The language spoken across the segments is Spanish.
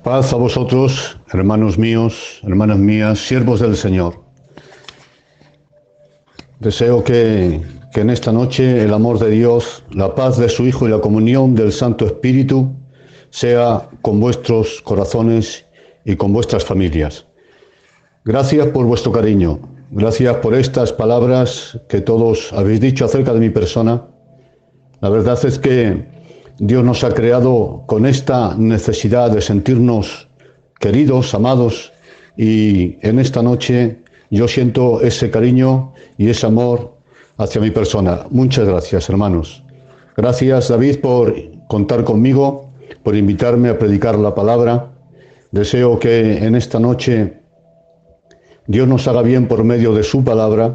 Paz a vosotros, hermanos míos, hermanas mías, siervos del Señor. Deseo que en esta noche el amor de Dios, la paz de su Hijo y la comunión del Santo Espíritu sea con vuestros corazones y con vuestras familias. Gracias por vuestro cariño, gracias por estas palabras que todos habéis dicho acerca de mi persona. La verdad es que Dios nos ha creado con esta necesidad de sentirnos queridos, amados, y en esta noche yo siento ese cariño y ese amor hacia mi persona. Muchas gracias, hermanos. Gracias, David, por contar conmigo, por invitarme a predicar la palabra. Deseo que en esta noche Dios nos haga bien por medio de su palabra.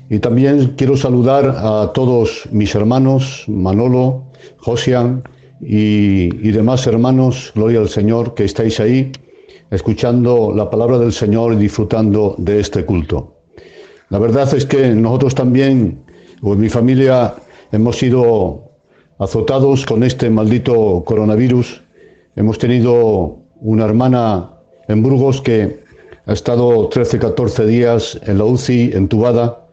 Y también quiero saludar a todos mis hermanos, Manolo, Josian y demás hermanos, gloria al Señor, que estáis ahí escuchando la palabra del Señor y disfrutando de este culto. La verdad es que nosotros también, o mi familia, hemos sido azotados con este maldito coronavirus. Hemos tenido una hermana en Burgos que ha estado 13, 14 días en la UCI, entubada,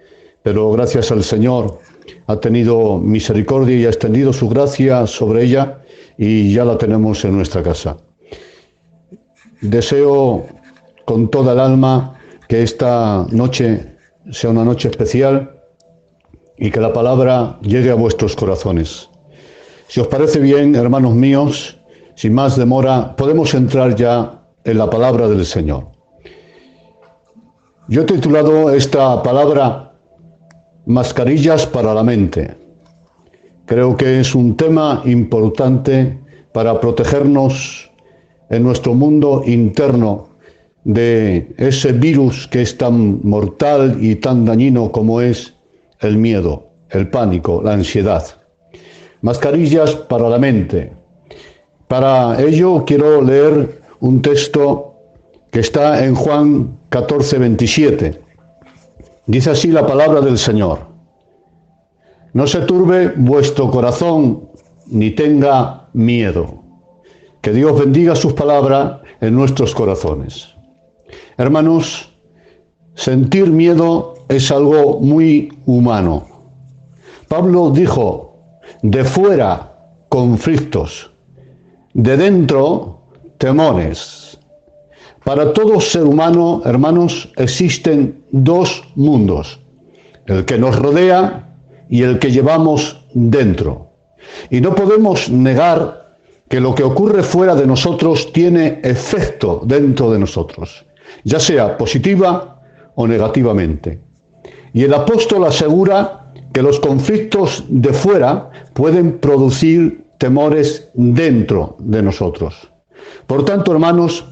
pero gracias al Señor ha tenido misericordia y ha extendido su gracia sobre ella y ya la tenemos en nuestra casa. Deseo con toda el alma que esta noche sea una noche especial y que la palabra llegue a vuestros corazones. Si os parece bien, hermanos míos, sin más demora, podemos entrar ya en la palabra del Señor. Yo he titulado esta palabra Mascarillas para la mente. Creo que es un tema importante para protegernos en nuestro mundo interno de ese virus que es tan mortal y tan dañino como es el miedo, el pánico, la ansiedad. Mascarillas para la mente. Para ello quiero leer un texto que está en Juan 14, 27. Dice así la palabra del Señor: no se turbe vuestro corazón, ni tenga miedo. Que Dios bendiga sus palabras en nuestros corazones. Hermanos, sentir miedo es algo muy humano. Pablo dijo, de fuera conflictos, de dentro temores. Para todo ser humano, hermanos, existen dos mundos, el que nos rodea y el que llevamos dentro. Y no podemos negar que lo que ocurre fuera de nosotros tiene efecto dentro de nosotros, ya sea positiva o negativamente. Y el apóstol asegura que los conflictos de fuera pueden producir temores dentro de nosotros. Por tanto, hermanos,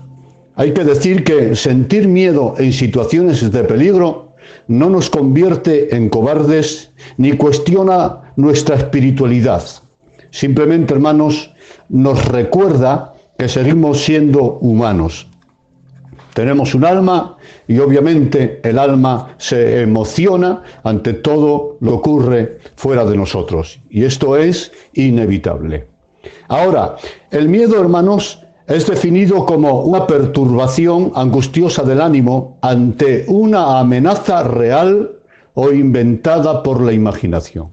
hay que decir que sentir miedo en situaciones de peligro no nos convierte en cobardes ni cuestiona nuestra espiritualidad. Simplemente, hermanos, nos recuerda que seguimos siendo humanos. Tenemos un alma y obviamente el alma se emociona ante todo lo que ocurre fuera de nosotros. Y esto es inevitable. Ahora, el miedo, hermanos, es definido como una perturbación angustiosa del ánimo ante una amenaza real o inventada por la imaginación.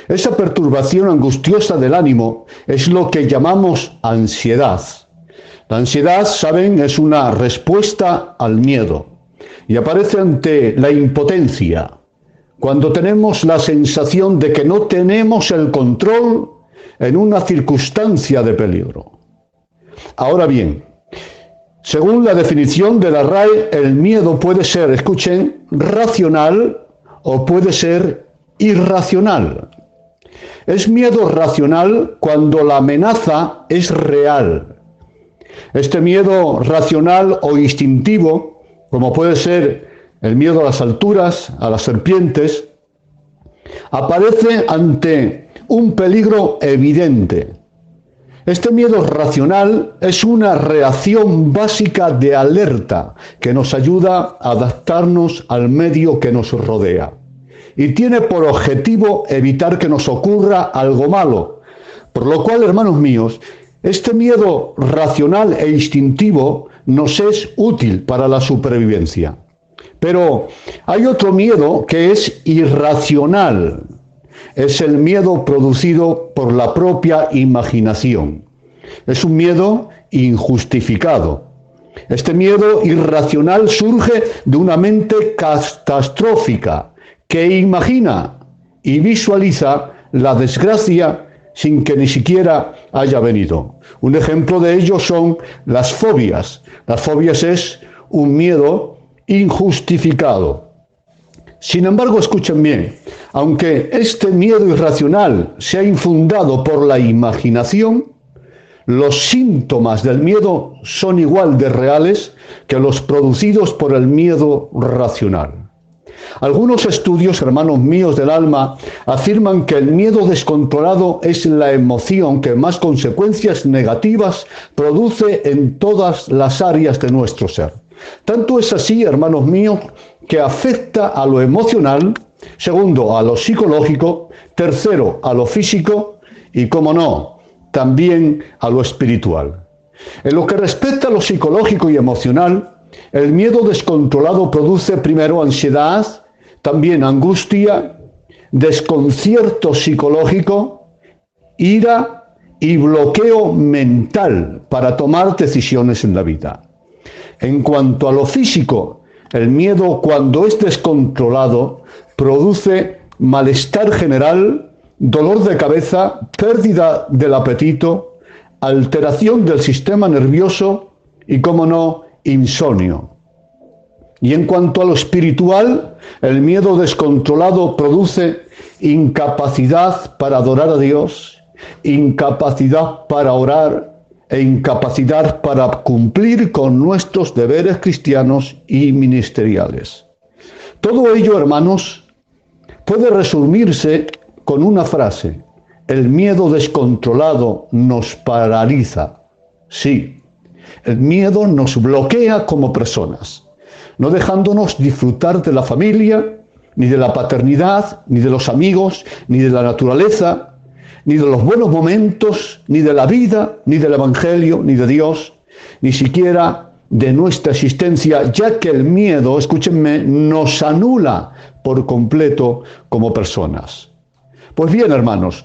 Esa perturbación angustiosa del ánimo es lo que llamamos ansiedad. La ansiedad, saben, es una respuesta al miedo y aparece ante la impotencia, cuando tenemos la sensación de que no tenemos el control en una circunstancia de peligro. Ahora bien, según la definición de la RAE, el miedo puede ser, escuchen, racional o puede ser irracional. Es miedo racional cuando la amenaza es real. Este miedo racional o instintivo, como puede ser el miedo a las alturas, a las serpientes, aparece ante un peligro evidente. Este miedo racional es una reacción básica de alerta que nos ayuda a adaptarnos al medio que nos rodea. Y tiene por objetivo evitar que nos ocurra algo malo. Por lo cual, hermanos míos, Este miedo racional e instintivo nos es útil para la supervivencia. Pero hay otro miedo que es irracional. Es el miedo producido por la propia imaginación. Es un miedo injustificado. Este miedo irracional surge de una mente catastrófica que imagina y visualiza la desgracia sin que ni siquiera haya venido. Un ejemplo de ello son las fobias. Las fobias es un miedo injustificado. Sin embargo, escuchen bien, aunque este miedo irracional sea infundado por la imaginación, los síntomas del miedo son igual de reales que los producidos por el miedo racional. Algunos estudios, hermanos míos del alma, afirman que el miedo descontrolado es la emoción que más consecuencias negativas produce en todas las áreas de nuestro ser. Tanto es así, hermanos míos, que afecta a lo emocional, segundo, a lo psicológico, tercero, a lo físico y, como no, también a lo espiritual. En lo que respecta a lo psicológico y emocional, el miedo descontrolado produce primero ansiedad, también angustia, desconcierto psicológico, ira y bloqueo mental para tomar decisiones en la vida. En cuanto a lo físico, el miedo, cuando es descontrolado, produce malestar general, dolor de cabeza, pérdida del apetito, alteración del sistema nervioso y, como no, insomnio. Y en cuanto a lo espiritual, el miedo descontrolado produce incapacidad para adorar a Dios, incapacidad para orar e incapacidad para cumplir con nuestros deberes cristianos y ministeriales. Todo ello, hermanos, puede resumirse con una frase: el miedo descontrolado nos paraliza. Sí, el miedo nos bloquea como personas, no dejándonos disfrutar de la familia, ni de la paternidad, ni de los amigos, ni de la naturaleza, ni de los buenos momentos, ni de la vida, ni del Evangelio, ni de Dios, ni siquiera de nuestra existencia, ya que el miedo, escúchenme, nos anula por completo como personas. Pues bien, hermanos,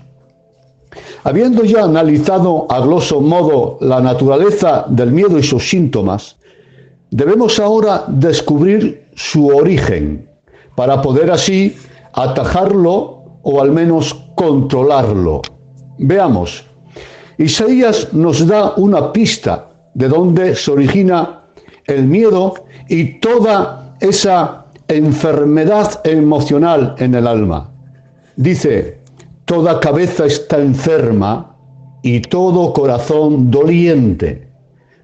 habiendo ya analizado a grosso modo la naturaleza del miedo y sus síntomas, debemos ahora descubrir su origen, para poder así atajarlo o al menos controlarlo. Veamos, Isaías nos da una pista de dónde se origina el miedo y toda esa enfermedad emocional en el alma. Dice: toda cabeza está enferma y todo corazón doliente.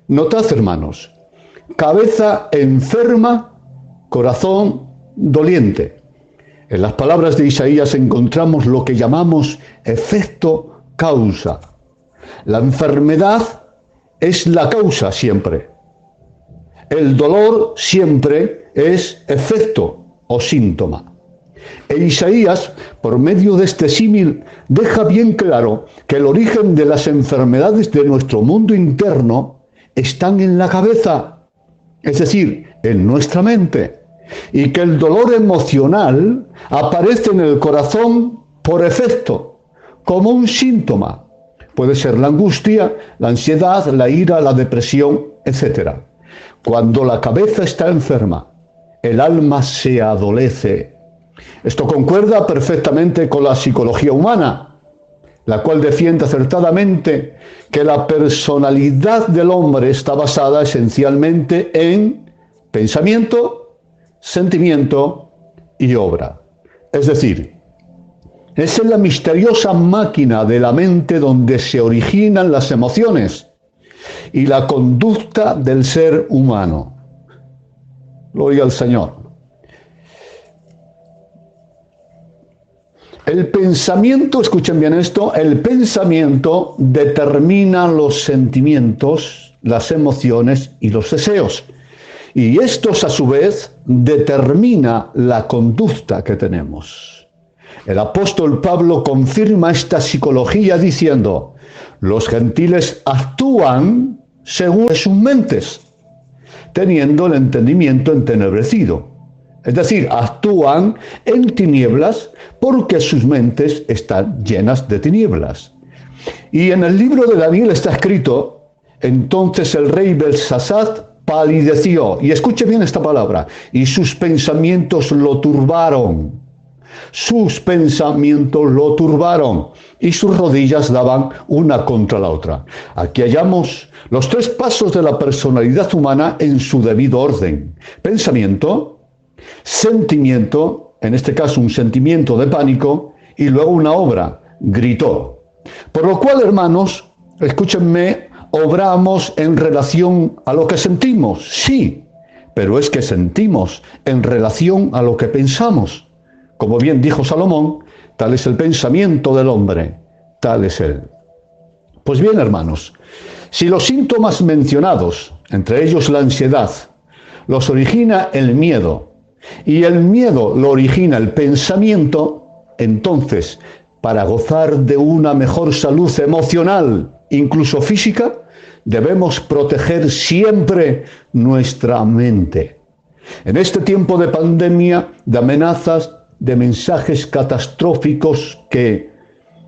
Notad, hermanos, cabeza enferma, corazón doliente. En las palabras de Isaías encontramos lo que llamamos efecto causa. La enfermedad es la causa siempre. El dolor siempre es efecto o síntoma. E Isaías, por medio de este símil, deja bien claro que el origen de las enfermedades de nuestro mundo interno están en la cabeza, es decir, en nuestra mente, y que el dolor emocional aparece en el corazón por efecto, como un síntoma. Puede ser la angustia, la ansiedad, la ira, la depresión, etc. Cuando la cabeza está enferma, el alma se adolece. Esto concuerda perfectamente con la psicología humana, la cual defiende acertadamente que la personalidad del hombre está basada esencialmente en pensamiento, sentimiento y obra. Es decir, es en la misteriosa máquina de la mente donde se originan las emociones y la conducta del ser humano. Gloria al Señor. El pensamiento, escuchen bien esto, el pensamiento determina los sentimientos, las emociones y los deseos. Y estos, a su vez, determina la conducta que tenemos. El apóstol Pablo confirma esta psicología diciendo: Los gentiles actúan según sus mentes, teniendo el entendimiento entenebrecido. Es decir, actúan en tinieblas porque sus mentes están llenas de tinieblas. Y en el libro de Daniel está escrito: entonces el rey Belsasar palideció, y escuche bien esta palabra, y sus pensamientos lo turbaron. Sus pensamientos lo turbaron, y sus rodillas daban una contra la otra. Aquí hallamos los tres pasos de la personalidad humana en su debido orden: pensamiento, sentimiento, en este caso un sentimiento de pánico, y luego una obra: gritó. Por lo cual, hermanos, escúchenme, obramos en relación a lo que sentimos, sí, pero es que sentimos en relación a lo que pensamos. Como bien dijo Salomón, tal es el pensamiento del hombre, tal es él. Pues bien, hermanos, si los síntomas mencionados, entre ellos la ansiedad, los origina el miedo, y el miedo lo origina el pensamiento, entonces, para gozar de una mejor salud emocional, incluso física, debemos proteger siempre nuestra mente. En este tiempo de pandemia, de amenazas, de mensajes catastróficos que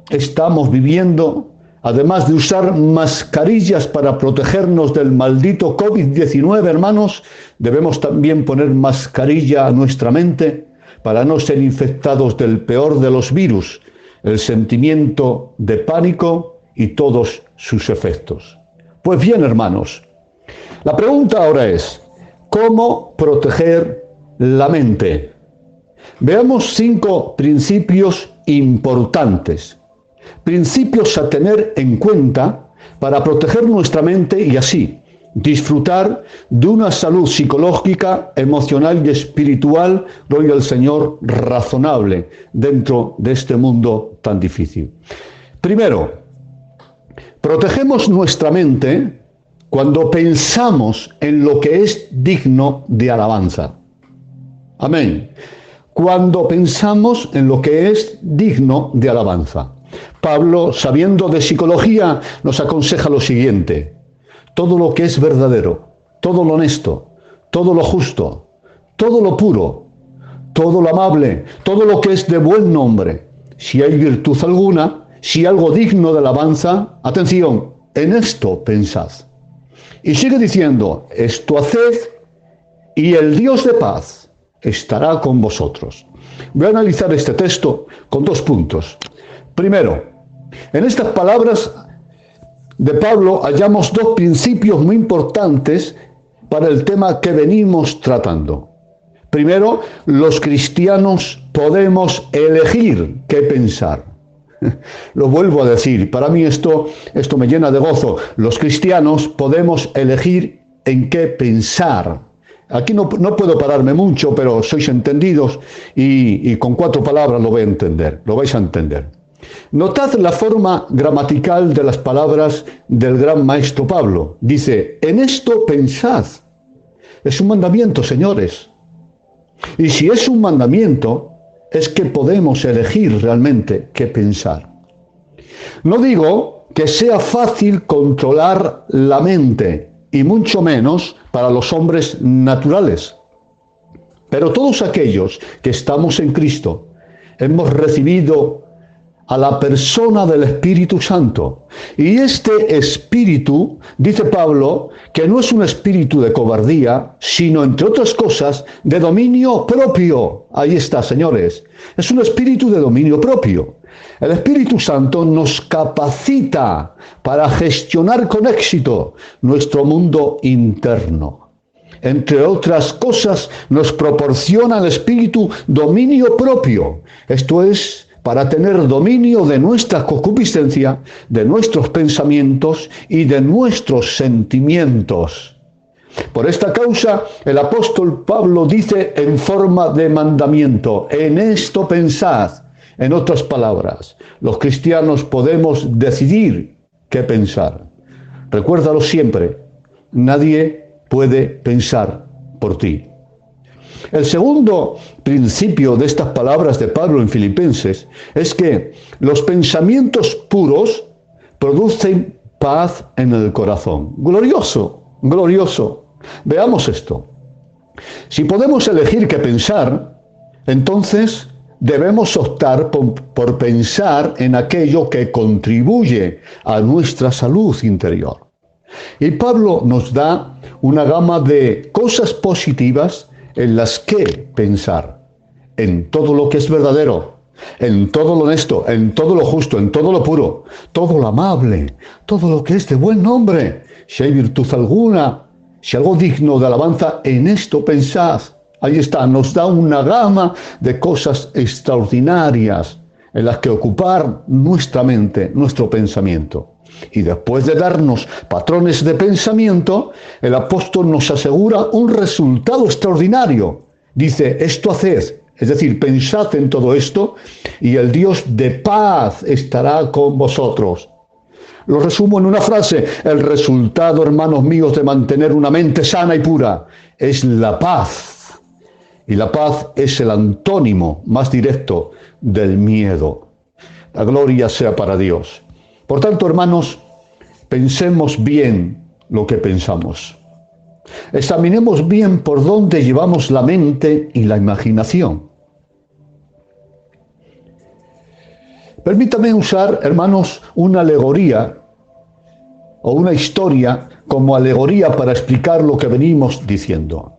estamos viviendo, además de usar mascarillas para protegernos del maldito COVID-19, hermanos, debemos también poner mascarilla a nuestra mente para no ser infectados del peor de los virus, el sentimiento de pánico y todos sus efectos. Pues bien, hermanos, la pregunta ahora es: ¿cómo proteger la mente? Veamos 5 principios importantes, principios a tener en cuenta para proteger nuestra mente y así disfrutar de una salud psicológica, emocional y espiritual, gloria al Señor, razonable dentro de este mundo tan difícil. Primero, protegemos nuestra mente cuando pensamos en lo que es digno de alabanza. Amén. Cuando pensamos en lo que es digno de alabanza. Pablo, sabiendo de psicología, nos aconseja lo siguiente: todo lo que es verdadero, todo lo honesto, todo lo justo, todo lo puro, todo lo amable, todo lo que es de buen nombre, si hay virtud alguna, si algo digno de alabanza, atención, en esto pensad. Y sigue diciendo: esto haced, y el Dios de paz estará con vosotros. Voy a analizar este texto con 2 puntos. Primero, en estas palabras de Pablo hallamos 2 principios muy importantes para el tema que venimos tratando. Primero, los cristianos podemos elegir qué pensar. Lo vuelvo a decir, para mí esto me llena de gozo. Los cristianos podemos elegir en qué pensar. Aquí no puedo pararme mucho, pero sois entendidos y con 4 palabras lo vais a entender. Notad la forma gramatical de las palabras del gran maestro Pablo. Dice: en esto pensad. Es un mandamiento, señores. Y si es un mandamiento, es que podemos elegir realmente qué pensar. No digo que sea fácil controlar la mente, y mucho menos para los hombres naturales. Pero todos aquellos que estamos en Cristo, hemos recibido a la persona del Espíritu Santo. Y este Espíritu, dice Pablo, que no es un espíritu de cobardía, sino, entre otras cosas, de dominio propio. Ahí está, señores. Es un espíritu de dominio propio. El Espíritu Santo nos capacita para gestionar con éxito nuestro mundo interno. Entre otras cosas, nos proporciona el Espíritu dominio propio. Esto es, para tener dominio de nuestra concupiscencia, de nuestros pensamientos y de nuestros sentimientos. Por esta causa, el apóstol Pablo dice en forma de mandamiento: en esto pensad. En otras palabras, los cristianos podemos decidir qué pensar. Recuérdalo siempre, nadie puede pensar por ti. El segundo principio de estas palabras de Pablo en Filipenses es que los pensamientos puros producen paz en el corazón. Glorioso, glorioso. Veamos esto. Si podemos elegir qué pensar, entonces debemos optar por pensar en aquello que contribuye a nuestra salud interior. Y Pablo nos da una gama de cosas positivas en las que pensar. En todo lo que es verdadero, en todo lo honesto, en todo lo justo, en todo lo puro, todo lo amable, todo lo que es de buen nombre. Si hay virtud alguna, si algo digno de alabanza, en esto pensad. Ahí está, nos da una gama de cosas extraordinarias en las que ocupar nuestra mente, nuestro pensamiento. Y después de darnos patrones de pensamiento, el apóstol nos asegura un resultado extraordinario. Dice, esto haced, es decir, pensad en todo esto, y el Dios de paz estará con vosotros. Lo resumo en una frase: el resultado, hermanos míos, de mantener una mente sana y pura es la paz. Y la paz es el antónimo más directo del miedo. La gloria sea para Dios. Por tanto, hermanos, pensemos bien lo que pensamos. Examinemos bien por dónde llevamos la mente y la imaginación. Permítame usar, hermanos, una alegoría o una historia como alegoría para explicar lo que venimos diciendo.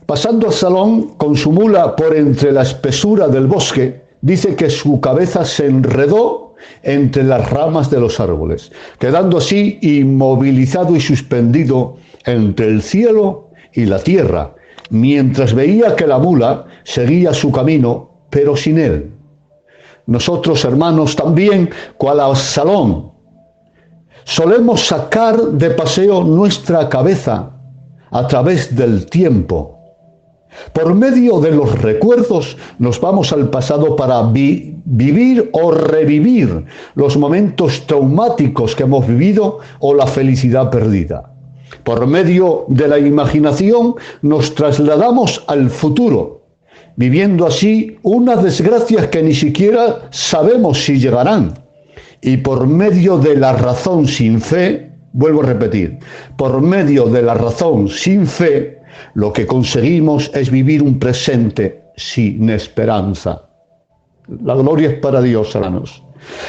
Pasando Absalón con su mula por entre la espesura del bosque, dice que su cabeza se enredó entre las ramas de los árboles, quedando así inmovilizado y suspendido entre el cielo y la tierra, mientras veía que la mula seguía su camino, pero sin él. Nosotros, hermanos, también, cual Absalón, solemos sacar de paseo nuestra cabeza a través del tiempo. Por medio de los recuerdos nos vamos al pasado para vivir o revivir los momentos traumáticos que hemos vivido o la felicidad perdida. Por medio de la imaginación nos trasladamos al futuro, viviendo así unas desgracias que ni siquiera sabemos si llegarán. Y por medio de la razón sin fe, vuelvo a repetir, por medio de la razón sin fe, lo que conseguimos es vivir un presente sin esperanza. La gloria es para Dios, hermanos.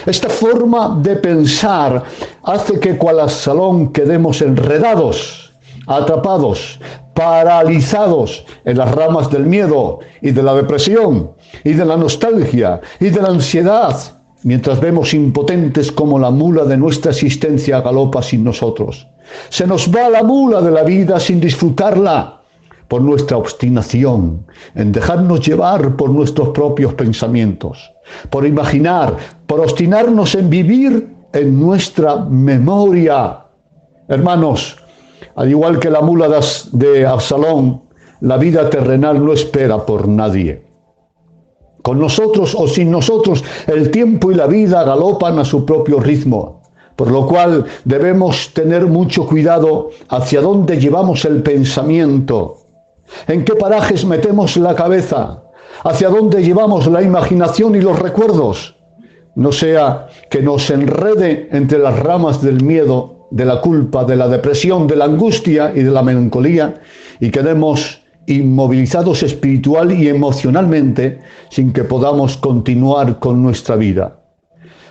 Esta forma de pensar hace que cual Absalón quedemos enredados, atrapados, paralizados en las ramas del miedo y de la depresión y de la nostalgia y de la ansiedad, mientras vemos impotentes como la mula de nuestra existencia galopa sin nosotros. Se nos va la mula de la vida sin disfrutarla por nuestra obstinación en dejarnos llevar por nuestros propios pensamientos, por imaginar, por obstinarnos en vivir en nuestra memoria. Hermanos, al igual que la mula de Absalón, la vida terrenal no espera por nadie. Con nosotros o sin nosotros, el tiempo y la vida galopan a su propio ritmo, por lo cual debemos tener mucho cuidado hacia dónde llevamos el pensamiento, en qué parajes metemos la cabeza, hacia dónde llevamos la imaginación y los recuerdos. No sea que nos enrede entre las ramas del miedo, de la culpa, de la depresión, de la angustia y de la melancolía, y quedemos inmovilizados espiritual y emocionalmente sin que podamos continuar con nuestra vida.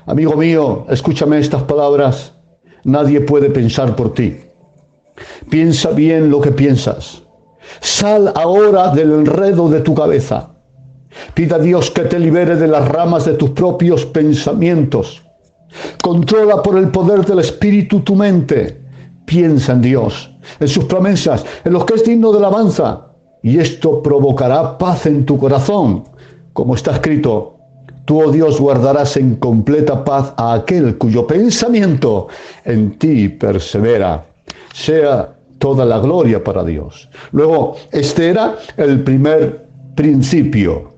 Amigo mío, escúchame estas palabras. Nadie puede pensar por ti. Piensa bien lo que piensas. Sal ahora del enredo de tu cabeza. Pida a Dios que te libere de las ramas de tus propios pensamientos. Controla por el poder del Espíritu tu mente. Piensa en Dios, en sus promesas, en lo que es digno de alabanza. Y esto provocará paz en tu corazón. Como está escrito, tú, oh Dios, guardarás en completa paz a aquel cuyo pensamiento en ti persevera. Sea toda la gloria para Dios. Luego, este era el primer principio,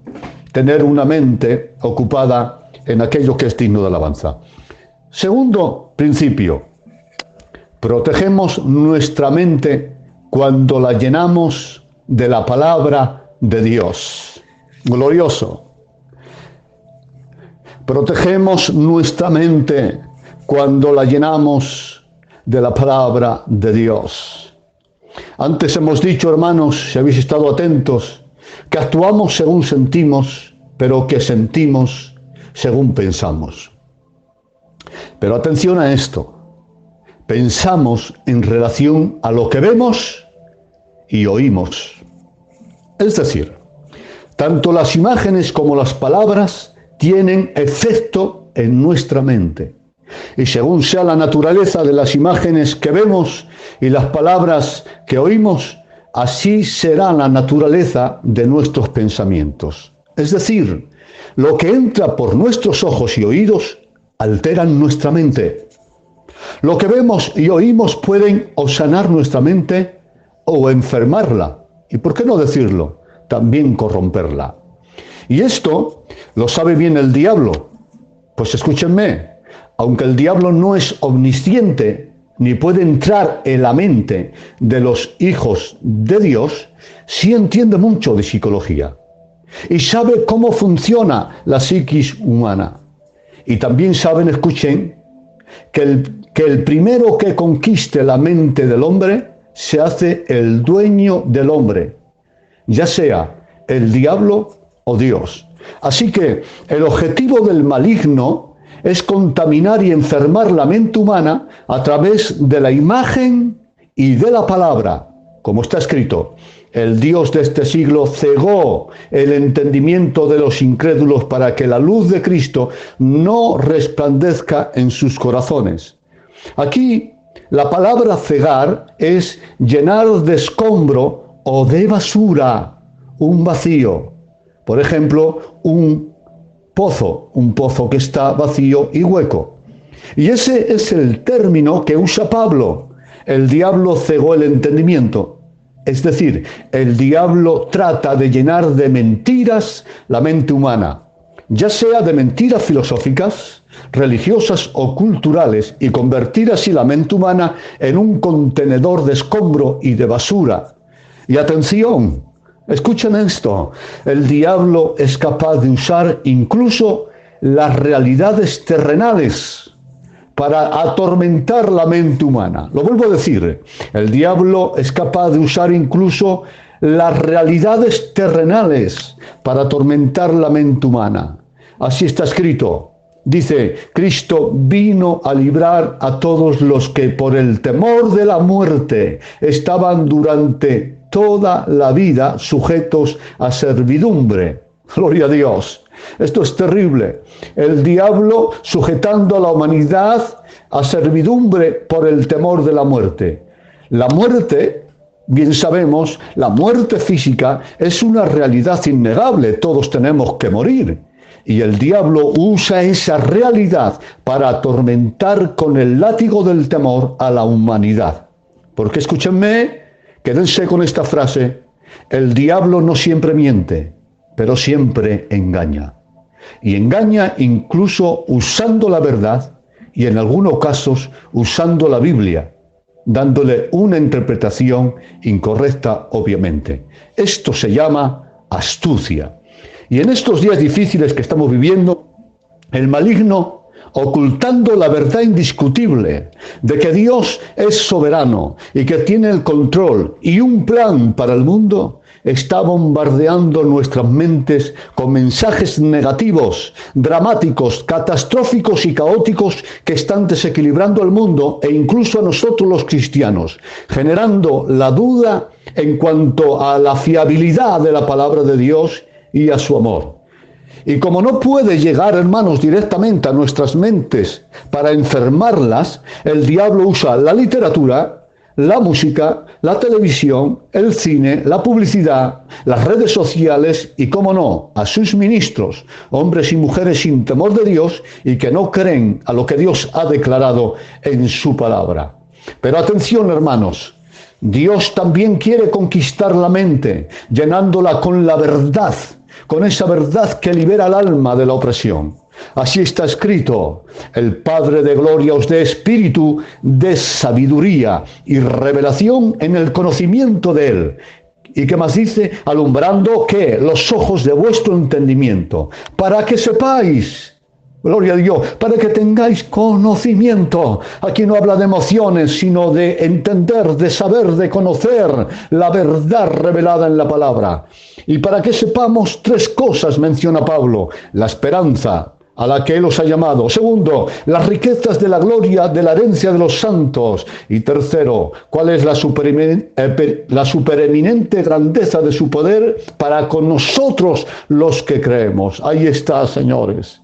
tener una mente ocupada en aquello que es digno de alabanza. Segundo principio, protegemos nuestra mente cuando la llenamos de la palabra de Dios. Glorioso. Protegemos nuestra mente cuando la llenamos de la palabra de Dios. Antes hemos dicho, hermanos, si habéis estado atentos, que actuamos según sentimos, pero que sentimos según pensamos. Pero atención a esto. Pensamos en relación a lo que vemos y oímos. Es decir, tanto las imágenes como las palabras tienen efecto en nuestra mente. Y según sea la naturaleza de las imágenes que vemos y las palabras que oímos, así será la naturaleza de nuestros pensamientos. Es decir, lo que entra por nuestros ojos y oídos alteran nuestra mente. Lo que vemos y oímos pueden o sanar nuestra mente o enfermarla. Y por qué no decirlo, también corromperla. Y esto lo sabe bien el diablo. Pues escúchenme, aunque el diablo no es omnisciente ni puede entrar en la mente de los hijos de Dios, sí entiende mucho de psicología y sabe cómo funciona la psiquis humana. Y también saben, escuchen, que el primero que conquiste la mente del hombre se hace el dueño del hombre, ya sea el diablo o Dios. Así que el objetivo del maligno es contaminar y enfermar la mente humana a través de la imagen y de la palabra. Como está escrito, el Dios de este siglo cegó el entendimiento de los incrédulos para que la luz de Cristo no resplandezca en sus corazones. Aquí la palabra cegar es llenar de escombro o de basura un vacío. Por ejemplo, un pozo que está vacío y hueco. Y ese es el término que usa Pablo. El diablo cegó el entendimiento. Es decir, el diablo trata de llenar de mentiras la mente humana, ya sea de mentiras filosóficas, religiosas o culturales, y convertir así la mente humana en un contenedor de escombro y de basura. Y atención, escuchen esto, el diablo es capaz de usar incluso las realidades terrenales para atormentar la mente humana. Lo vuelvo a decir, el diablo es capaz de usar incluso las realidades terrenales para atormentar la mente humana. Así está escrito. Dice, Cristo vino a librar a todos los que por el temor de la muerte estaban durante toda la vida sujetos a servidumbre. Gloria a Dios. Esto es terrible. El diablo sujetando a la humanidad a servidumbre por el temor de la muerte. La muerte, bien sabemos, la muerte física es una realidad innegable. Todos tenemos que morir. Y el diablo usa esa realidad para atormentar con el látigo del temor a la humanidad. Porque escúchenme, quédense con esta frase, el diablo no siempre miente, pero siempre engaña. Y engaña incluso usando la verdad y en algunos casos usando la Biblia, dándole una interpretación incorrecta, obviamente. Esto se llama astucia. Y en estos días difíciles que estamos viviendo, el maligno, ocultando la verdad indiscutible de que Dios es soberano y que tiene el control y un plan para el mundo, está bombardeando nuestras mentes con mensajes negativos, dramáticos, catastróficos y caóticos que están desequilibrando el mundo e incluso a nosotros los cristianos, generando la duda en cuanto a la fiabilidad de la palabra de Dios y a su amor. Y como no puede llegar, hermanos, directamente a nuestras mentes para enfermarlas, el diablo usa la literatura, la música, la televisión, el cine, la publicidad, las redes sociales y, cómo no, a sus ministros, hombres y mujeres sin temor de Dios y que no creen a lo que Dios ha declarado en su palabra. Pero atención, hermanos, Dios también quiere conquistar la mente, llenándola con la verdad, con esa verdad que libera al alma de la opresión. Así está escrito, el Padre de gloria os dé espíritu de sabiduría y revelación en el conocimiento de Él. ¿Y qué más dice? Alumbrando, ¿qué? Los ojos de vuestro entendimiento, para que sepáis Gloria a Dios, para que tengáis conocimiento. Aquí no habla de emociones, sino de entender, de saber, de conocer la verdad revelada en la palabra. Y para que sepamos tres cosas menciona Pablo: la esperanza a la que Él os ha llamado. Segundo, las riquezas de la gloria de la herencia de los santos. Y tercero, cuál es la supereminente grandeza de su poder para con nosotros los que creemos. Ahí está, señores.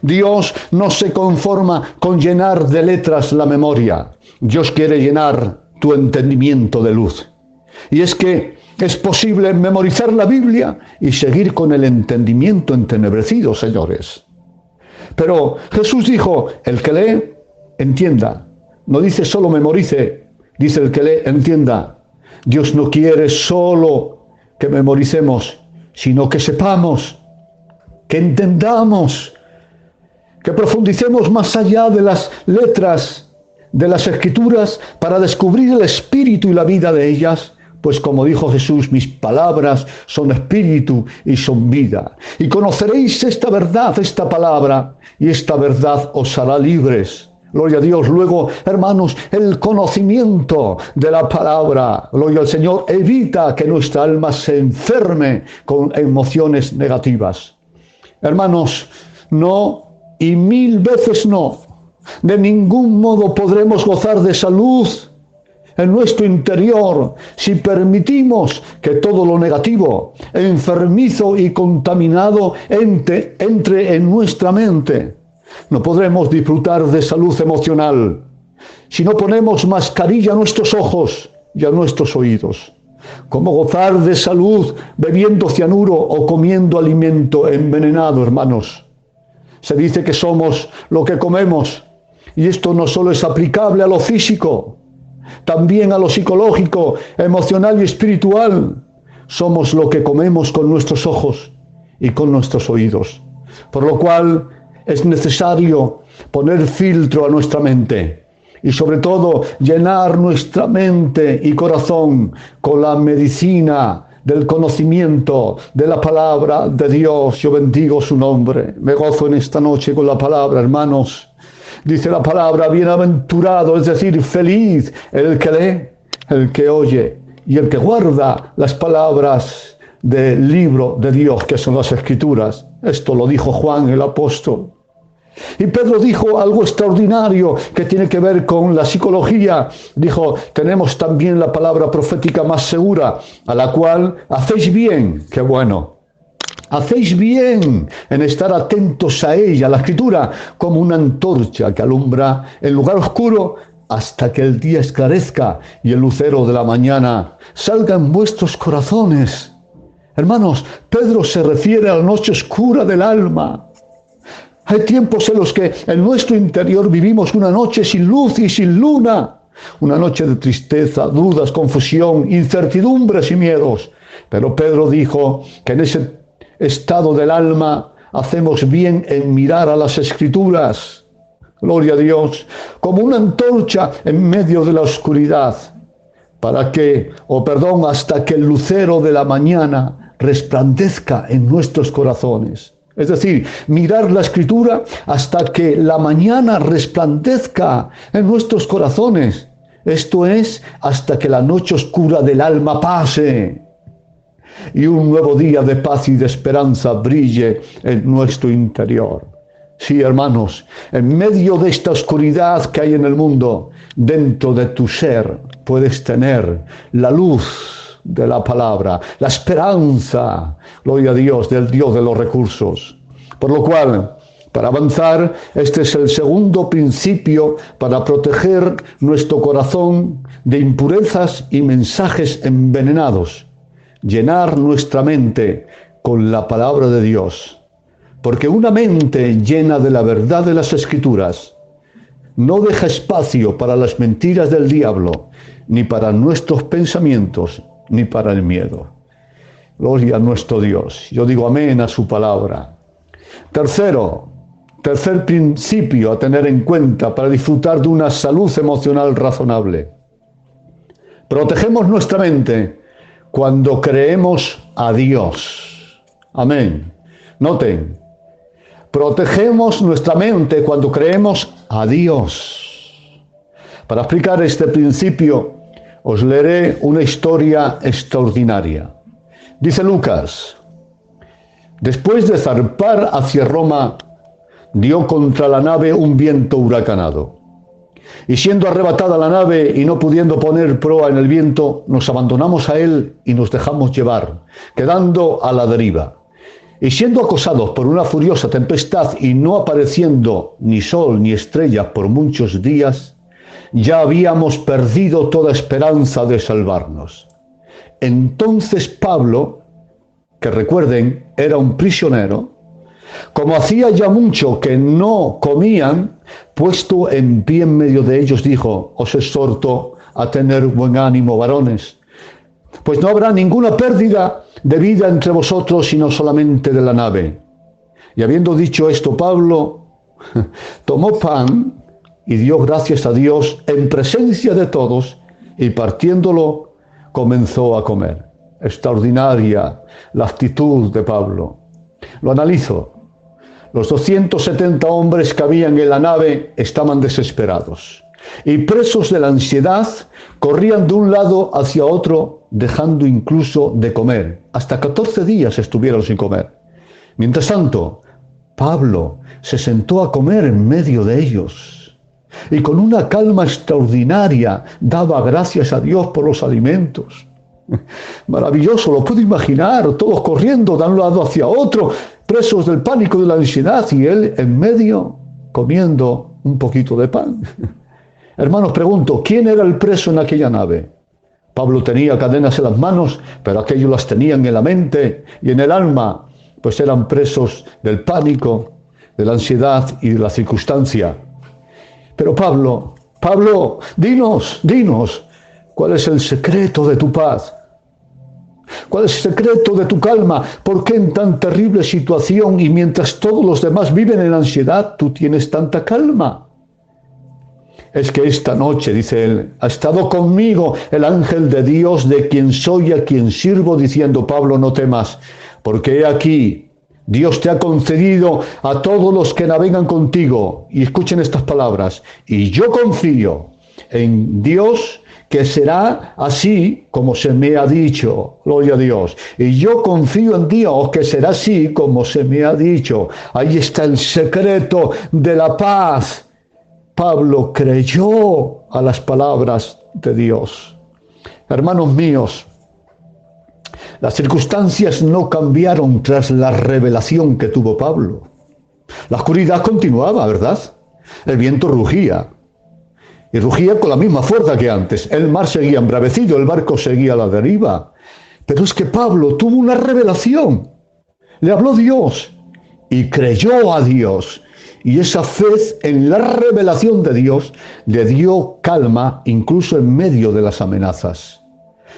Dios no se conforma con llenar de letras la memoria. Dios quiere llenar tu entendimiento de luz. Y es que es posible memorizar la Biblia y seguir con el entendimiento entenebrecido, señores. Pero Jesús dijo: el que lee, entienda. No dice solo memorice, dice el que lee, entienda. Dios no quiere solo que memoricemos, sino que sepamos, que entendamos, que profundicemos más allá de las letras de las Escrituras para descubrir el espíritu y la vida de ellas. Pues como dijo Jesús: mis palabras son espíritu y son vida. Y conoceréis esta verdad, esta palabra, y esta verdad os hará libres. Gloria a Dios. Luego, hermanos, el conocimiento de la palabra, gloria al Señor, evita que nuestra alma se enferme con emociones negativas. Hermanos, no, y mil veces no, de ningún modo podremos gozar de salud en nuestro interior si permitimos que todo lo negativo, enfermizo y contaminado entre en nuestra mente. No podremos disfrutar de salud emocional si no ponemos mascarilla a nuestros ojos y a nuestros oídos. ¿Cómo gozar de salud bebiendo cianuro o comiendo alimento envenenado, hermanos? Se dice que somos lo que comemos, y esto no solo es aplicable a lo físico, también a lo psicológico, emocional y espiritual. Somos lo que comemos con nuestros ojos y con nuestros oídos. Por lo cual es necesario poner filtro a nuestra mente y sobre todo llenar nuestra mente y corazón con la medicina del conocimiento de la palabra de Dios. Yo bendigo su nombre. Me gozo en esta noche con la palabra, hermanos. Dice la palabra: bienaventurado, es decir, feliz, el que lee, el que oye y el que guarda las palabras del libro de Dios, que son las Escrituras. Esto lo dijo Juan el apóstol. Y Pedro dijo algo extraordinario que tiene que ver con la psicología. Dijo: tenemos también la palabra profética más segura, a la cual hacéis bien. ¡Qué bueno! Hacéis bien en estar atentos a ella, la Escritura, como una antorcha que alumbra el lugar oscuro hasta que el día esclarezca y el lucero de la mañana salga en vuestros corazones. Hermanos, Pedro se refiere a la noche oscura del alma. Hay tiempos en los que en nuestro interior vivimos una noche sin luz y sin luna, una noche de tristeza, dudas, confusión, incertidumbres y miedos. Pero Pedro dijo que en ese estado del alma hacemos bien en mirar a las Escrituras, gloria a Dios, como una antorcha en medio de la oscuridad, hasta que el lucero de la mañana resplandezca en nuestros corazones. Es decir, mirar la Escritura hasta que la mañana resplandezca en nuestros corazones. Esto es, hasta que la noche oscura del alma pase y un nuevo día de paz y de esperanza brille en nuestro interior. Sí, hermanos, en medio de esta oscuridad que hay en el mundo, dentro de tu ser puedes tener la luz de la palabra, la esperanza, gloria a Dios, del Dios de los recursos. Por lo cual, para avanzar, este es el segundo principio para proteger nuestro corazón de impurezas y mensajes envenenados. Llenar nuestra mente con la palabra de Dios. Porque una mente llena de la verdad de las Escrituras no deja espacio para las mentiras del diablo, ni para nuestros pensamientos, ni para el miedo. Gloria a nuestro Dios. Yo digo amén a su palabra. Tercer principio a tener en cuenta para disfrutar de una salud emocional razonable. Protegemos nuestra mente cuando creemos a Dios. Amén. Noten, Protegemos nuestra mente cuando creemos a Dios. Para explicar este principio, os leeré una historia extraordinaria. Dice Lucas: después de zarpar hacia Roma, dio contra la nave un viento huracanado. Y siendo arrebatada la nave y no pudiendo poner proa en el viento, nos abandonamos a él y nos dejamos llevar, quedando a la deriva. Y siendo acosados por una furiosa tempestad y no apareciendo ni sol ni estrellas por muchos días, ya habíamos perdido toda esperanza de salvarnos. Entonces Pablo, que recuerden, era un prisionero, como hacía ya mucho que no comían, puesto en pie en medio de ellos, dijo: os exhorto a tener buen ánimo, varones, pues no habrá ninguna pérdida de vida entre vosotros, sino solamente de la nave. Y habiendo dicho esto, Pablo tomó pan y dio gracias a Dios en presencia de todos, y partiéndolo comenzó a comer. Extraordinaria la actitud de Pablo. Lo analizo. Los 270 hombres que habían en la nave estaban desesperados y presos de la ansiedad, corrían de un lado hacia otro, dejando incluso de comer. Hasta 14 días estuvieron sin comer. Mientras tanto, Pablo se sentó a comer en medio de ellos y con una calma extraordinaria daba gracias a Dios por los alimentos. Maravilloso, lo puedo imaginar, todos corriendo de un lado hacia otro, presos del pánico y de la ansiedad, y él en medio comiendo un poquito de pan. Hermanos, pregunto, ¿quién era el preso en aquella nave? Pablo tenía cadenas en las manos, pero aquellos las tenían en la mente y en el alma, pues eran presos del pánico, de la ansiedad y de la circunstancia. Pero Pablo, dinos, ¿cuál es el secreto de tu paz? ¿Cuál es el secreto de tu calma? ¿Por qué en tan terrible situación y mientras todos los demás viven en ansiedad, tú tienes tanta calma? Es que esta noche, dice él, ha estado conmigo el ángel de Dios, de quien soy, a quien sirvo, diciendo: Pablo, no temas, porque he aquí, Dios te ha concedido a todos los que navegan contigo. Y escuchen estas palabras: y yo confío en Dios, que será así como se me ha dicho. Gloria a Dios. Y yo confío en Dios, que será así como se me ha dicho. Ahí está el secreto de la paz. Pablo creyó a las palabras de Dios. Hermanos míos, las circunstancias no cambiaron tras la revelación que tuvo Pablo. La oscuridad continuaba, ¿verdad? El viento rugía. Y rugía con la misma fuerza que antes. El mar seguía embravecido, el barco seguía a la deriva. Pero es que Pablo tuvo una revelación. Le habló Dios y creyó a Dios. Y esa fe en la revelación de Dios le dio calma incluso en medio de las amenazas.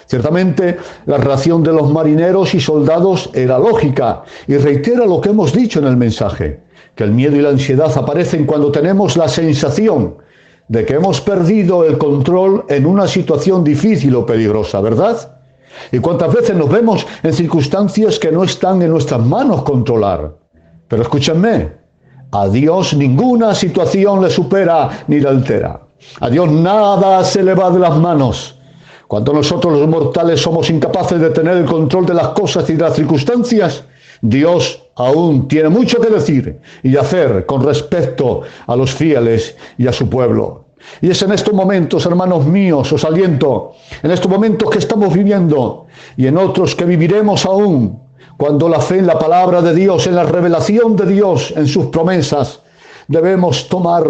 Ciertamente, la reacción de los marineros y soldados era lógica y reitera lo que hemos dicho en el mensaje, que el miedo y la ansiedad aparecen cuando tenemos la sensación de que hemos perdido el control en una situación difícil o peligrosa, ¿verdad? Y cuántas veces nos vemos en circunstancias que no están en nuestras manos controlar. Pero escúchenme, a Dios ninguna situación le supera ni le altera. A Dios nada se le va de las manos. Cuando nosotros los mortales somos incapaces de tener el control de las cosas y de las circunstancias, Dios aún tiene mucho que decir y hacer con respecto a los fieles y a su pueblo. Y es en estos momentos, hermanos míos, os aliento, en estos momentos que estamos viviendo y en otros que viviremos aún, cuando la fe en la palabra de Dios, en la revelación de Dios, en sus promesas, debemos tomar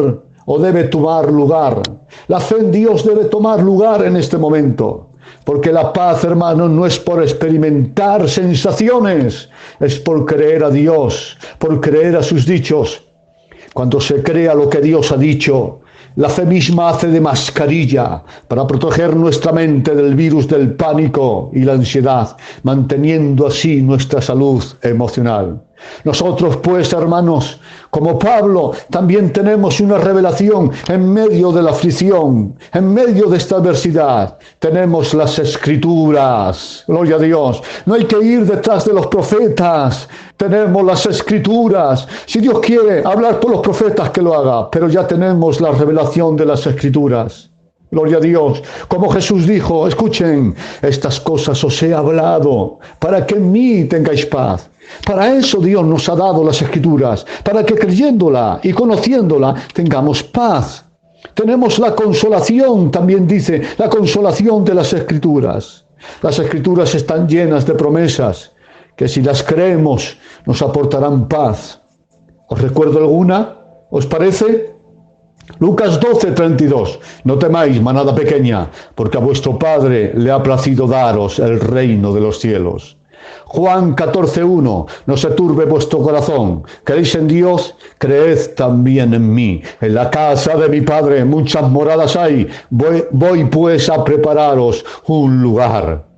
o debe tomar lugar. La fe en Dios debe tomar lugar en este momento. Porque la paz, hermanos, no es por experimentar sensaciones, es por creer a Dios, por creer a sus dichos. Cuando se crea lo que Dios ha dicho, la fe misma hace de mascarilla para proteger nuestra mente del virus del pánico y la ansiedad, manteniendo así nuestra salud emocional. Nosotros, pues, hermanos, como Pablo, también tenemos una revelación en medio de la aflicción, en medio de esta adversidad. Tenemos las Escrituras, gloria a Dios. No hay que ir detrás de los profetas. Tenemos las Escrituras. Si Dios quiere hablar por los profetas, que lo haga, pero ya tenemos la revelación de las Escrituras. Gloria a Dios. Como Jesús dijo, escuchen, estas cosas os he hablado para que en mí tengáis paz. Para eso Dios nos ha dado las Escrituras, para que creyéndola y conociéndola tengamos paz. Tenemos la consolación, también dice, la consolación de las Escrituras. Las Escrituras están llenas de promesas que si las creemos nos aportarán paz. ¿Os recuerdo alguna? ¿Os parece? Lucas 12:32. No temáis, manada pequeña, porque a vuestro Padre le ha placido daros el reino de los cielos. Juan 14:1. No se turbe vuestro corazón. ¿Creéis en Dios? Creed también en mí. En la casa de mi Padre muchas moradas hay. Voy pues a prepararos un lugar.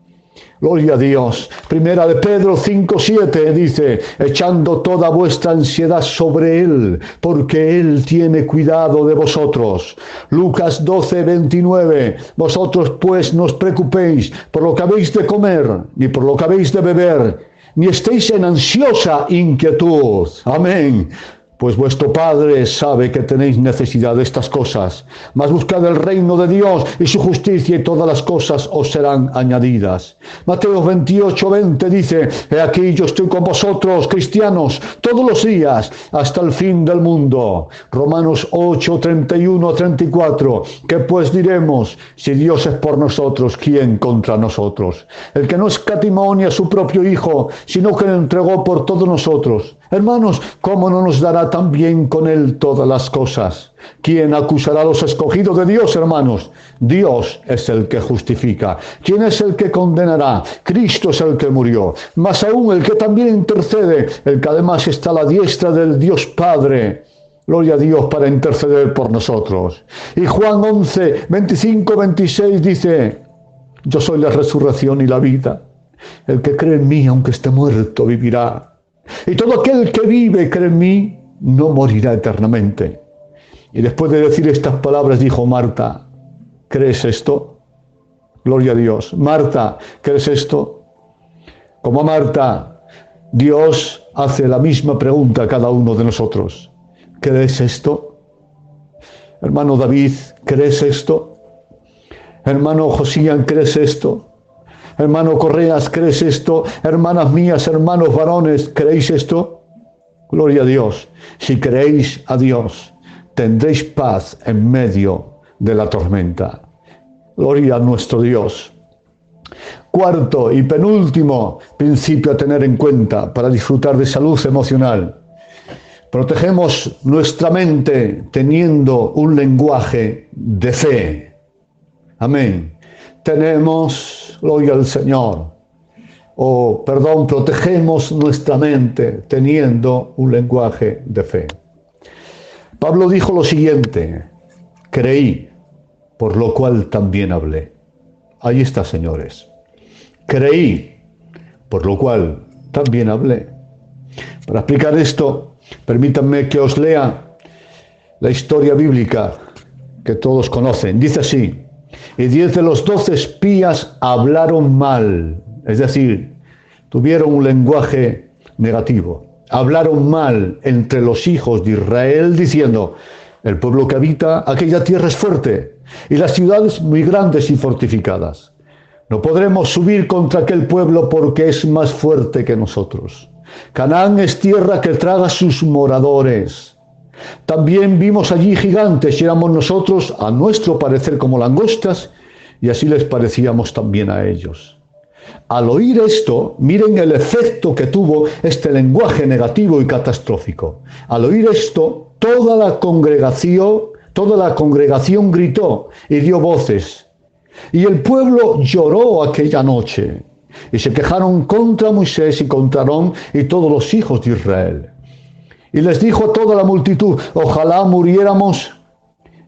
Gloria a Dios. Primera de Pedro 5:7 dice, echando toda vuestra ansiedad sobre Él, porque Él tiene cuidado de vosotros. Lucas 12:29, vosotros pues no os preocupéis por lo que habéis de comer, ni por lo que habéis de beber, ni estéis en ansiosa inquietud. Amén. Pues vuestro Padre sabe que tenéis necesidad de estas cosas. Mas buscad el reino de Dios y su justicia, y todas las cosas os serán añadidas. Mateo 28:20 dice, he aquí yo estoy con vosotros, cristianos, todos los días, hasta el fin del mundo. Romanos 8:31-34. ¿Qué pues diremos? Si Dios es por nosotros, ¿quién contra nosotros? El que no escatimó ni a su propio Hijo, sino que lo entregó por todos nosotros. Hermanos, ¿cómo no nos dará también con Él todas las cosas? ¿Quién acusará a los escogidos de Dios, hermanos? Dios es el que justifica. ¿Quién es el que condenará? Cristo es el que murió. Más aún, el que también intercede, el que además está a la diestra del Dios Padre. Gloria a Dios para interceder por nosotros. Y Juan 11:25-26 dice, yo soy la resurrección y la vida. El que cree en mí, aunque esté muerto, vivirá. Y todo aquel que vive y cree en mí, no morirá eternamente. Y después de decir estas palabras, dijo Marta, ¿crees esto? Gloria a Dios. Marta, ¿crees esto? Como a Marta, Dios hace la misma pregunta a cada uno de nosotros. ¿Crees esto? Hermano David, ¿crees esto? Hermano Josías, ¿crees esto? Hermano Correas, ¿crees esto? Hermanas mías, hermanos varones, ¿creéis esto? Gloria a Dios. Si creéis a Dios, tendréis paz en medio de la tormenta. Gloria a nuestro Dios. Cuarto y penúltimo principio a tener en cuenta para disfrutar de salud emocional. Protegemos nuestra mente teniendo un lenguaje de fe. Amén. Tenemos, gloria al Señor, protegemos nuestra mente teniendo un lenguaje de fe. Pablo dijo lo siguiente, creí, por lo cual también hablé. Ahí está, señores. Creí, por lo cual también hablé. Para explicar esto, permítanme que os lea la historia bíblica que todos conocen. Dice así, y 10 de los 12 espías hablaron mal, es decir, tuvieron un lenguaje negativo. Hablaron mal entre los hijos de Israel, diciendo, el pueblo que habita aquella tierra es fuerte, y las ciudades muy grandes y fortificadas. No podremos subir contra aquel pueblo porque es más fuerte que nosotros. Canaán es tierra que traga sus moradores. También vimos allí gigantes y éramos nosotros, a nuestro parecer, como langostas, y así les parecíamos también a ellos. Al oír esto, miren el efecto que tuvo este lenguaje negativo y catastrófico. Al oír esto, toda la congregación gritó y dio voces. Y el pueblo lloró aquella noche, y se quejaron contra Moisés y contra Aarón y todos los hijos de Israel. Y les dijo a toda la multitud, ojalá muriéramos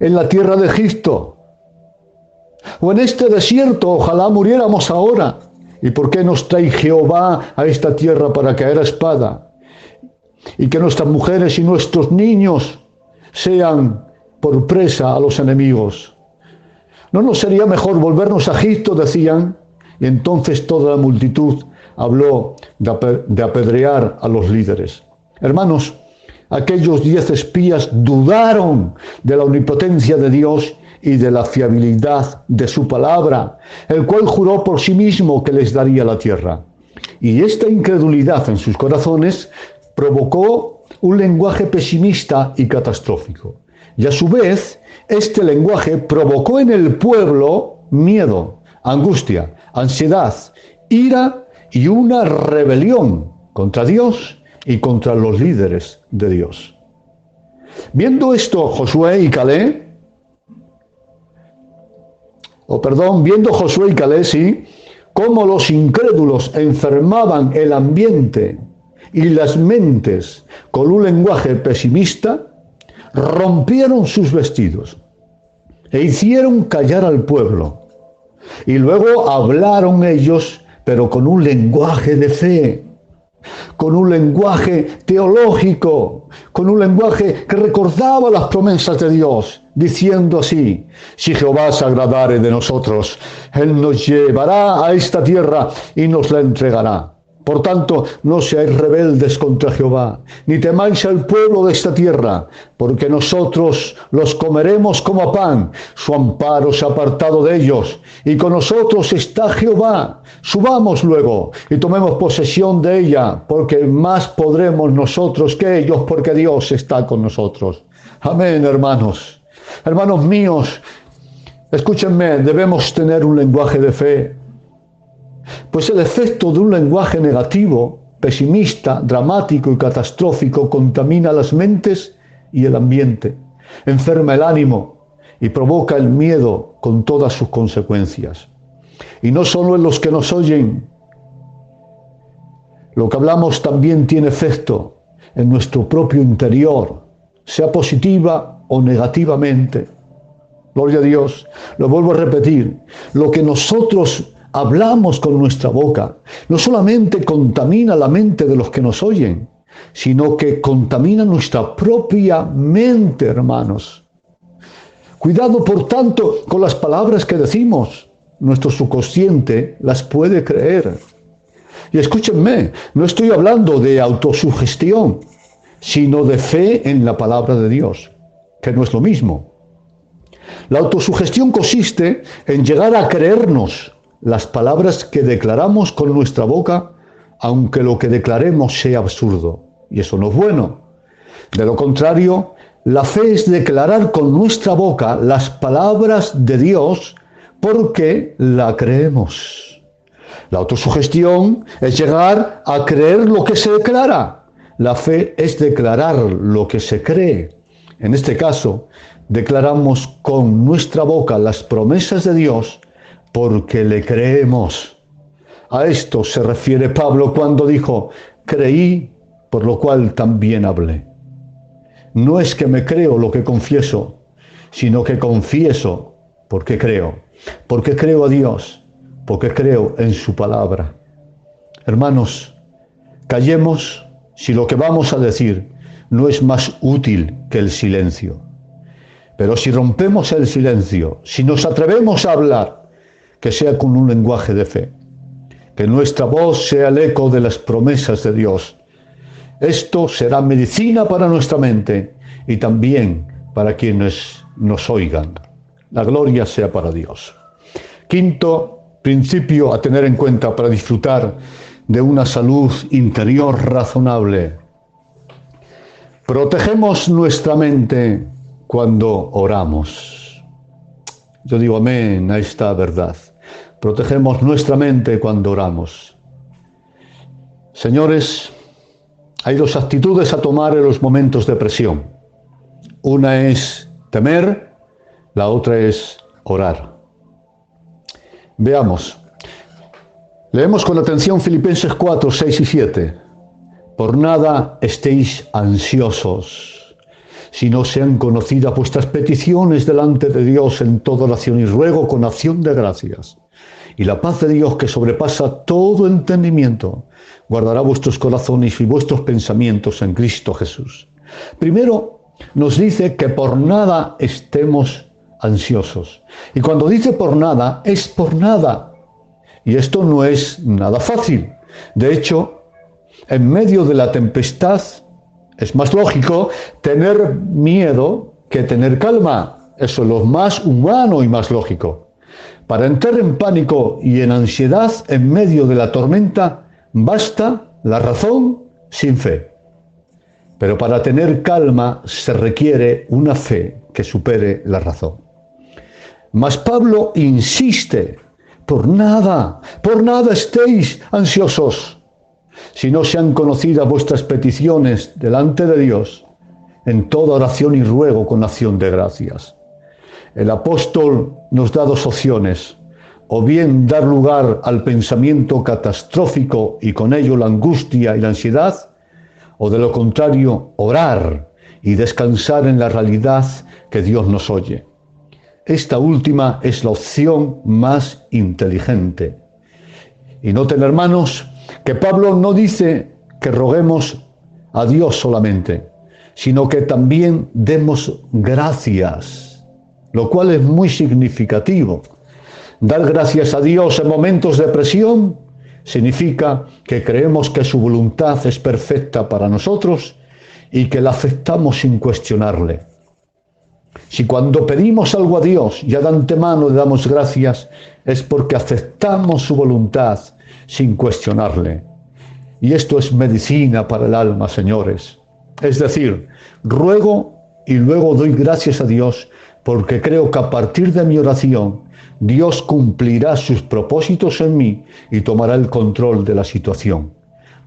en la tierra de Egipto, o en este desierto, ojalá muriéramos ahora. ¿Y por qué nos trae Jehová a esta tierra para caer a espada? y que nuestras mujeres y nuestros niños sean por presa a los enemigos. ¿No nos sería mejor volvernos a Egipto?, decían, y entonces toda la multitud habló de apedrear a los líderes. Hermanos, aquellos 10 espías dudaron de la omnipotencia de Dios y de la fiabilidad de su palabra, el cual juró por sí mismo que les daría la tierra. Y esta incredulidad en sus corazones provocó un lenguaje pesimista y catastrófico. Y a su vez, este lenguaje provocó en el pueblo miedo, angustia, ansiedad, ira y una rebelión contra Dios y contra los líderes de Dios. Viendo esto Josué y Caleb, sí, cómo los incrédulos enfermaban el ambiente y las mentes con un lenguaje pesimista, rompieron sus vestidos e hicieron callar al pueblo. Y luego hablaron ellos, pero con un lenguaje de fe, con un lenguaje teológico, con un lenguaje que recordaba las promesas de Dios, diciendo así: si Jehová se agradare de nosotros, Él nos llevará a esta tierra y nos la entregará. Por tanto, no seáis rebeldes contra Jehová, ni temáis al pueblo de esta tierra, porque nosotros los comeremos como pan. Su amparo se ha apartado de ellos, y con nosotros está Jehová. Subamos luego y tomemos posesión de ella, porque más podremos nosotros que ellos, porque Dios está con nosotros. Amén, hermanos. Hermanos míos, escúchenme, debemos tener un lenguaje de fe. Pues el efecto de un lenguaje negativo, pesimista, dramático y catastrófico contamina las mentes y el ambiente, enferma el ánimo y provoca el miedo con todas sus consecuencias. Y no solo en los que nos oyen, lo que hablamos también tiene efecto en nuestro propio interior, sea positiva o negativamente. Gloria a Dios. Lo vuelvo a repetir, lo que nosotros hablamos con nuestra boca no solamente contamina la mente de los que nos oyen, sino que contamina nuestra propia mente, hermanos. Cuidado, por tanto, con las palabras que decimos. Nuestro subconsciente las puede creer. Y escúchenme, no estoy hablando de autosugestión, sino de fe en la palabra de Dios, que no es lo mismo. La autosugestión consiste en llegar a creernos las palabras que declaramos con nuestra boca, aunque lo que declaremos sea absurdo, y eso no es bueno. De lo contrario, la fe es declarar con nuestra boca las palabras de Dios porque la creemos. La autosugestión es llegar a creer lo que se declara. La fe es declarar lo que se cree. En este caso, declaramos con nuestra boca las promesas de Dios porque le creemos. A esto se refiere Pablo cuando dijo: creí, por lo cual también hablé. No es que me creo lo que confieso, sino que confieso porque creo. Porque creo a Dios, porque creo en su palabra. Hermanos, callemos si lo que vamos a decir no es más útil que el silencio. Pero si rompemos el silencio, si nos atrevemos a hablar, que sea con un lenguaje de fe, que nuestra voz sea el eco de las promesas de Dios. Esto será medicina para nuestra mente y también para quienes nos oigan. La gloria sea para Dios. Quinto principio a tener en cuenta para disfrutar de una salud interior razonable. Protegemos nuestra mente cuando oramos. Yo digo amén a esta verdad. Protegemos nuestra mente cuando oramos. Señores, hay dos actitudes a tomar en los momentos de presión. Una es temer, la otra es orar. Veamos. Leemos con atención Filipenses 4, 6 y 7. Por nada estéis ansiosos, sino sean conocidas vuestras peticiones delante de Dios en toda oración y ruego con acción de gracias. Y la paz de Dios, que sobrepasa todo entendimiento, guardará vuestros corazones y vuestros pensamientos en Cristo Jesús. Primero, nos dice que por nada estemos ansiosos. Y cuando dice por nada, es por nada. Y esto no es nada fácil. De hecho, en medio de la tempestad, es más lógico tener miedo que tener calma. Eso es lo más humano y más lógico. Para entrar en pánico y en ansiedad en medio de la tormenta, basta la razón sin fe. Pero para tener calma se requiere una fe que supere la razón. Mas Pablo insiste, por nada estéis ansiosos, si no sean conocidas vuestras peticiones delante de Dios, en toda oración y ruego con acción de gracias. El apóstol nos da dos opciones, o bien dar lugar al pensamiento catastrófico y con ello la angustia y la ansiedad, o de lo contrario, orar y descansar en la realidad que Dios nos oye. Esta última es la opción más inteligente. Y noten, hermanos, que Pablo no dice que roguemos a Dios solamente, sino que también demos gracias, lo cual es muy significativo. Dar gracias a Dios en momentos de presión significa que creemos que su voluntad es perfecta para nosotros y que la aceptamos sin cuestionarle. Si cuando pedimos algo a Dios ya de antemano le damos gracias, es porque aceptamos su voluntad sin cuestionarle. Y esto es medicina para el alma, señores. Es decir, ruego y luego doy gracias a Dios porque creo que a partir de mi oración Dios cumplirá sus propósitos en mí y tomará el control de la situación.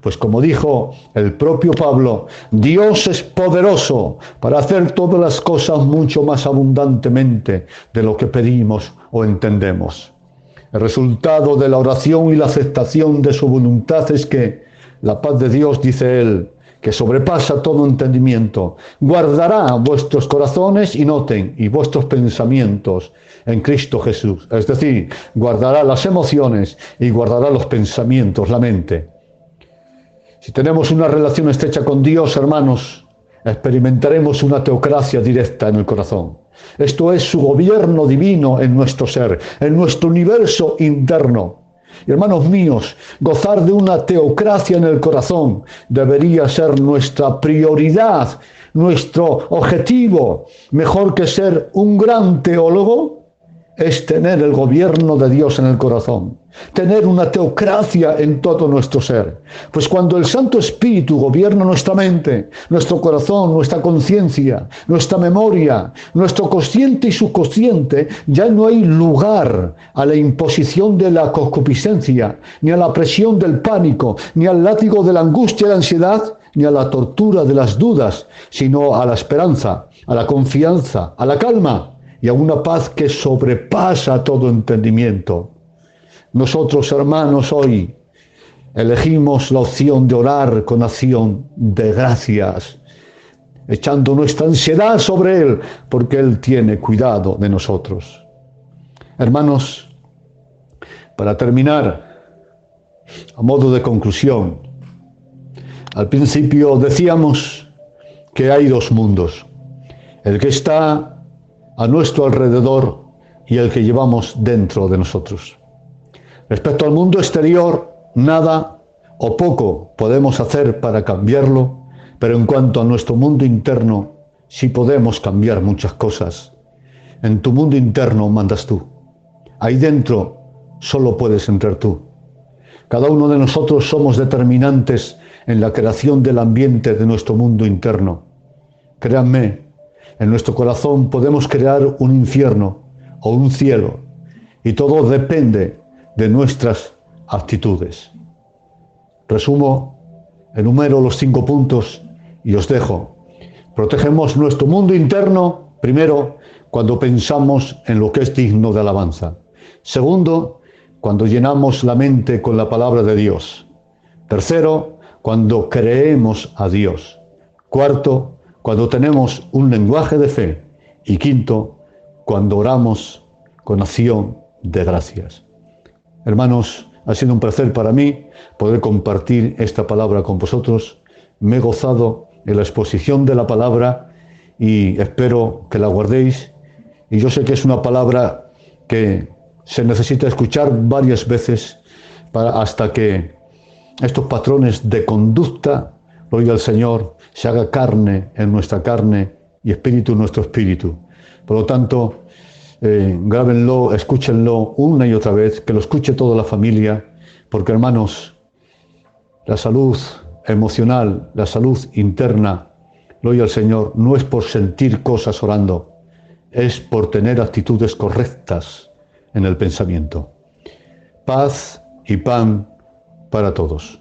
Pues como dijo el propio Pablo, Dios es poderoso para hacer todas las cosas mucho más abundantemente de lo que pedimos o entendemos. El resultado de la oración y la aceptación de su voluntad es que la paz de Dios, dice él, que sobrepasa todo entendimiento, guardará vuestros corazones y noten, y vuestros pensamientos en Cristo Jesús. Es decir, guardará las emociones y guardará los pensamientos, la mente. Si tenemos una relación estrecha con Dios, hermanos, experimentaremos una teocracia directa en el corazón. Esto es su gobierno divino en nuestro ser, en nuestro universo interno. Y hermanos míos, gozar de una teocracia en el corazón debería ser nuestra prioridad, nuestro objetivo. Mejor que ser un gran teólogo es tener el gobierno de Dios en el corazón, tener una teocracia en todo nuestro ser. Pues cuando el Santo Espíritu gobierna nuestra mente, nuestro corazón, nuestra conciencia, nuestra memoria, nuestro consciente y subconsciente, ya no hay lugar a la imposición de la concupiscencia, ni a la presión del pánico, ni al látigo de la angustia y la ansiedad, ni a la tortura de las dudas, sino a la esperanza, a la confianza, a la calma y a una paz que sobrepasa todo entendimiento. Nosotros, hermanos, hoy elegimos la opción de orar con acción de gracias, echando nuestra ansiedad sobre Él, porque Él tiene cuidado de nosotros. Hermanos, para terminar, a modo de conclusión, al principio decíamos que hay dos mundos, el que está a nuestro alrededor y el que llevamos dentro de nosotros. Respecto al mundo exterior, nada o poco podemos hacer para cambiarlo, pero en cuanto a nuestro mundo interno, sí podemos cambiar muchas cosas. En tu mundo interno mandas tú. Ahí dentro solo puedes entrar tú. Cada uno de nosotros somos determinantes en la creación del ambiente de nuestro mundo interno. Créanme, en nuestro corazón podemos crear un infierno o un cielo, y todo depende de nuestras actitudes. Resumo, enumero los 5 puntos y os dejo. Protegemos nuestro mundo interno, primero, cuando pensamos en lo que es digno de alabanza. Segundo, cuando llenamos la mente con la palabra de Dios. Tercero, cuando creemos a Dios. Cuarto, cuando tenemos un lenguaje de fe. Y quinto, cuando oramos con acción de gracias. Hermanos, ha sido un placer para mí poder compartir esta palabra con vosotros. Me he gozado en la exposición de la palabra y espero que la guardéis. Y yo sé que es una palabra que se necesita escuchar varias veces hasta que estos patrones de conducta, gloria al Señor, se haga carne en nuestra carne y espíritu en nuestro espíritu. Por lo tanto, grábenlo, escúchenlo una y otra vez, que lo escuche toda la familia, porque hermanos, la salud emocional, la salud interna, gloria al Señor, no es por sentir cosas orando, es por tener actitudes correctas en el pensamiento. Paz y pan para todos.